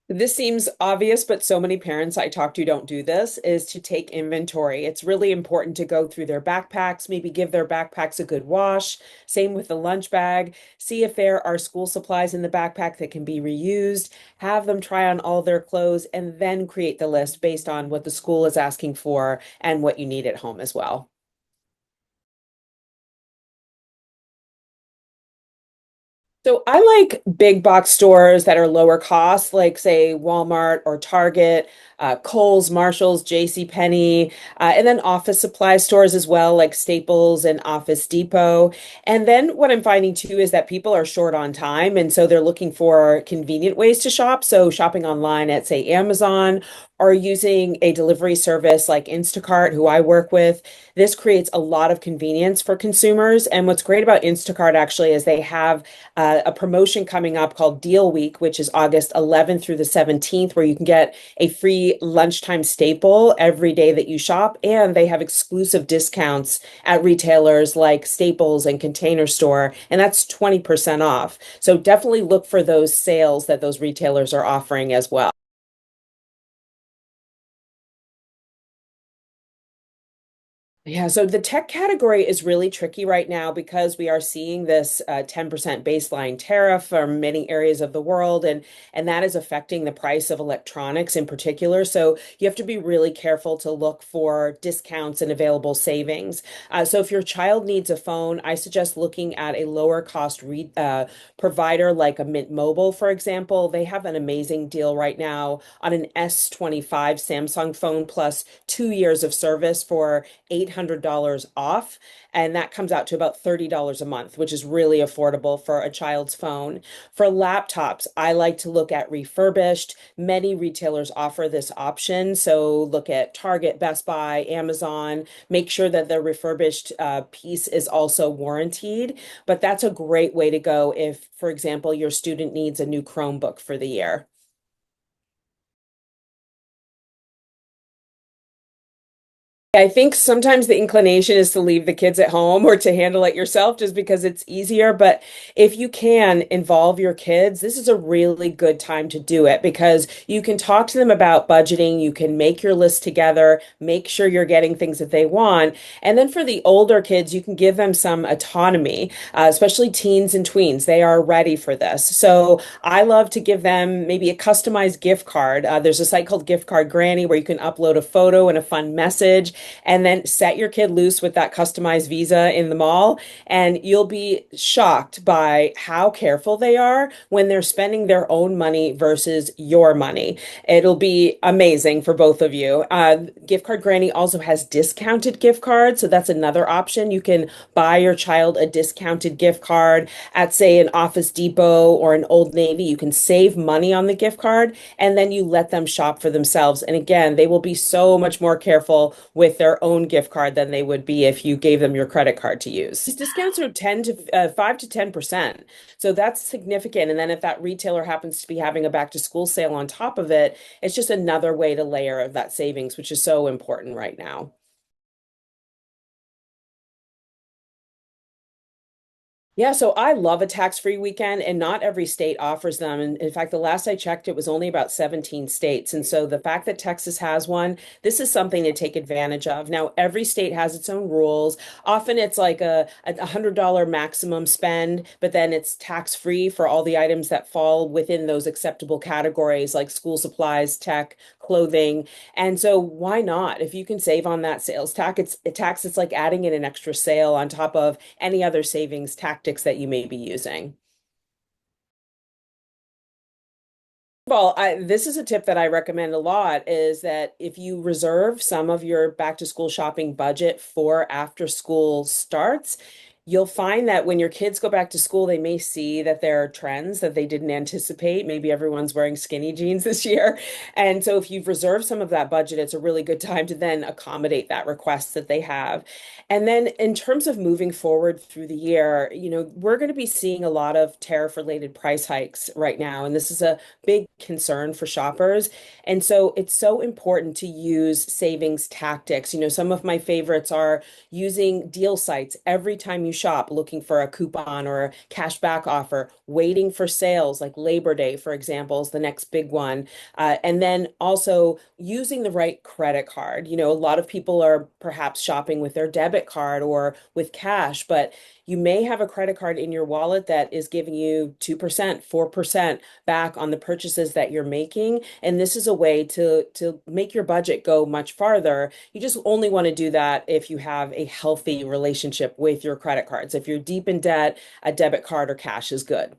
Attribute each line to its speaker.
Speaker 1: This seems obvious, but so many parents I talk to don't do this, is to take inventory. It's really important to go through their backpacks, maybe give their backpacks a good wash. Same with the lunch bag. See if there are school supplies in the backpack that can be reused. Have them try on all their clothes and then create the list based on what the school is asking for and what you need at home as well. So I like big box stores that are lower cost, like say Walmart or Target, Kohl's, Marshalls, J.C. Penney, and then office supply stores as well, like Staples and Office Depot. And then what I'm finding too is that people are short on time, and so they're looking for convenient ways to shop. So shopping online at say Amazon or using a delivery service like Instacart, who I work with. This creates a lot of convenience for consumers. And what's great about Instacart actually is they have a promotion coming up called Deal Week, which is August 11th through the 17th, where you can get a free lunchtime staple every day that you shop. And they have exclusive discounts at retailers like Staples and Container Store, and that's 20% off. So definitely look for those sales that those retailers are offering as well. Yeah, so the tech category is really tricky right now because we are seeing this 10% baseline tariff from many areas of the world, and that is affecting the price of electronics in particular. So you have to be really careful to look for discounts and available savings. So if your child needs a phone, I suggest looking at a lower cost provider like a Mint Mobile, for example. They have an amazing deal right now on an S25 Samsung phone plus 2 years of service for $800 off. And that comes out to about $30 a month, which is really affordable for a child's phone. For laptops, I like to look at refurbished. Many retailers offer this option. So look at Target, Best Buy, Amazon. Make sure that the refurbished piece is also warranted. But that's a great way to go if, for example, your student needs a new Chromebook for the year. I think sometimes the inclination is to leave the kids at home or to handle it yourself just because it's easier. But if you can involve your kids, this is a really good time to do it because you can talk to them about budgeting. You can make your list together, make sure you're getting things that they want. And then for the older kids, you can give them some autonomy, especially teens and tweens. They are ready for this. So I love to give them maybe a customized gift card. There's a site called Gift Card Granny where you can upload a photo and a fun message and then set your kid loose with that customized visa in the mall. And you'll be shocked by how careful they are when they're spending their own money versus your money. It'll be amazing for both of you. Gift Card Granny also has discounted gift cards. So that's another option. You can buy your child a discounted gift card at, say, an Office Depot or an Old Navy. You can save money on the gift card and then you let them shop for themselves. And again, they will be so much more careful with their own gift card than they would be if you gave them your credit card to use. These discounts are 10 to 5 to 10%. So that's significant. And then if that retailer happens to be having a back to school sale on top of it, it's just another way to layer that savings, which is so important right now. Yeah, so I love a tax-free weekend, and not every state offers them. And in fact, the last I checked, it was only about 17 states. And so the fact that Texas has one, this is something to take advantage of. Now, every state has its own rules. Often it's like a $100 maximum spend, but then it's tax-free for all the items that fall within those acceptable categories like school supplies, tech, clothing. And so why not? If you can save on that sales tax, it's like adding in an extra sale on top of any other savings tactics that you may be using. Well, this is a tip that I recommend a lot is that if you reserve some of your back to school shopping budget for after school starts, you'll find that when your kids go back to school, they may see that there are trends that they didn't anticipate. Maybe everyone's wearing skinny jeans this year. And so if you've reserved some of that budget, it's a really good time to then accommodate that request that they have. And then in terms of moving forward through the year, we're going to be seeing a lot of tariff related price hikes right now. And this is a big concern for shoppers. And so it's so important to use savings tactics. Some of my favorites are using deal sites every time you shop looking for a coupon or a cash back offer, waiting for sales like Labor Day, for example, is the next big one. And then also using the right credit card. A lot of people are perhaps shopping with their debit card or with cash, but you may have a credit card in your wallet that is giving you 2%, 4% back on the purchases that you're making. And this is a way to make your budget go much farther. You just only want to do that if you have a healthy relationship with your credit cards. If you're deep in debt, a debit card or cash is good.